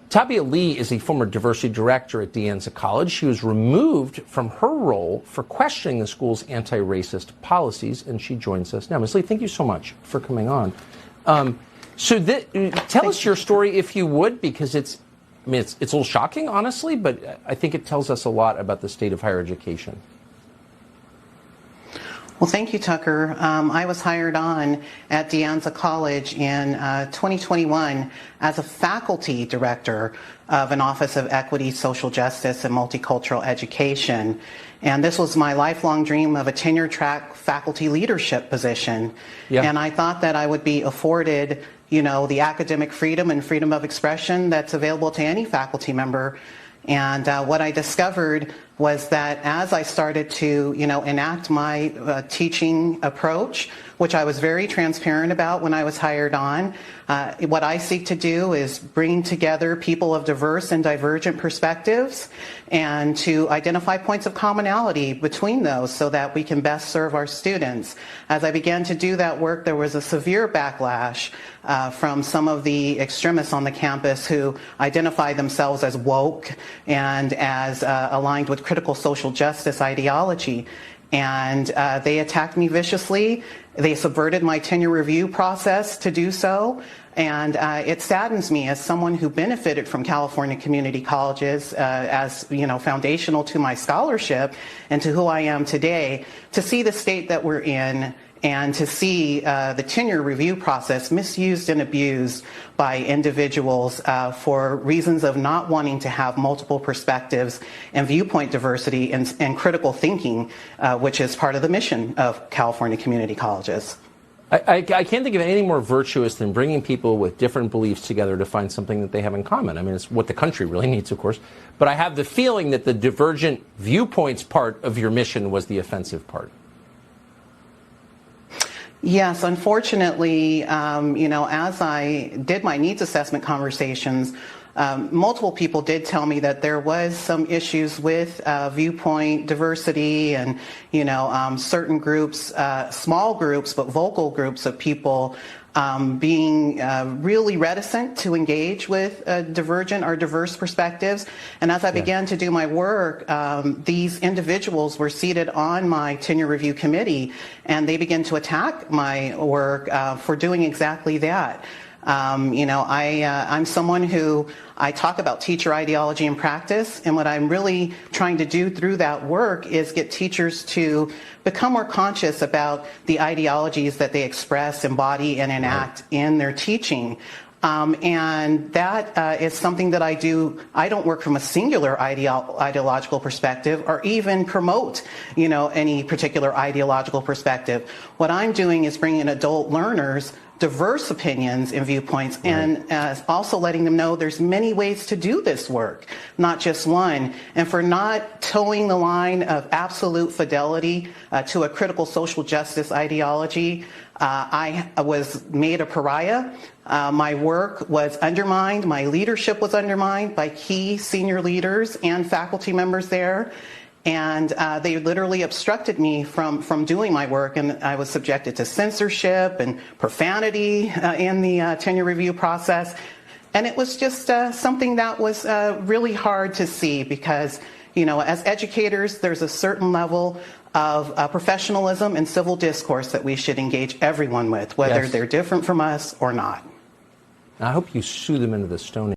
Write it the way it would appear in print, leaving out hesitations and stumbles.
Tabia Lee is a former diversity director at Anza College. She was removed from her role for questioning the school's anti-racist policies, and she joins us now. Ms. Lee, thank you so much for coming on. Tell us your story, if you would, because it's a little shocking, honestly, but I think it tells us a lot about the state of higher education. Well, thank you, Tucker. I was hired on at Anza College in 2021 as a faculty director of an Office of Equity, Social Justice, and Multicultural Education. And this was my lifelong dream of a tenure-track faculty leadership position. Yeah. And I thought that I would be afforded, the academic freedom and freedom of expression that's available to any faculty member. And what I discovered was that as I started to, enact my teaching approach, which I was very transparent about when I was hired on, what I seek to do is bring together people of diverse and divergent perspectives and to identify points of commonality between those so that we can best serve our students. As I began to do that work, there was a severe backlash from some of the extremists on the campus who identify themselves as woke and as aligned with critical social justice ideology. And they attacked me viciously. They subverted my tenure review process to do so. And it saddens me as someone who benefited from California community colleges as, foundational to my scholarship and to who I am today, to see the state that we're in and to see the tenure review process misused and abused by individuals for reasons of not wanting to have multiple perspectives and viewpoint diversity and critical thinking, which is part of the mission of California community colleges. I can't think of anything more virtuous than bringing people with different beliefs together to find something that they have in common. I mean, it's what the country really needs, of course. But I have the feeling that the divergent viewpoints part of your mission was the offensive part. Yes, unfortunately, as I did my needs assessment conversations, multiple people did tell me that there was some issues with viewpoint diversity and, certain groups, small groups, but vocal groups of people being really reticent to engage with divergent or diverse perspectives. And as I began to do my work, these individuals were seated on my tenure review committee, and they began to attack my work for doing exactly that. I'm someone who I talk about teacher ideology and practice, and what I'm really trying to do through that work is get teachers to become more conscious about the ideologies that they express, embody, and enact in their teaching. And that is something that I do. I don't work from a singular ideological perspective or even promote, any particular ideological perspective. What I'm doing is bringing adult learners diverse opinions and viewpoints, and also letting them know there's many ways to do this work, not just one. And for not towing the line of absolute fidelity to a critical social justice ideology, I was made a pariah. My work was undermined. My leadership was undermined by key senior leaders and faculty members there. And they literally obstructed me from doing my work, and I was subjected to censorship and profanity in the tenure review process. And it was just something that was really hard to see because, as educators, there's a certain level of professionalism and civil discourse that we should engage everyone with, whether they're different from us or not. I hope you sue them into the Stone Age.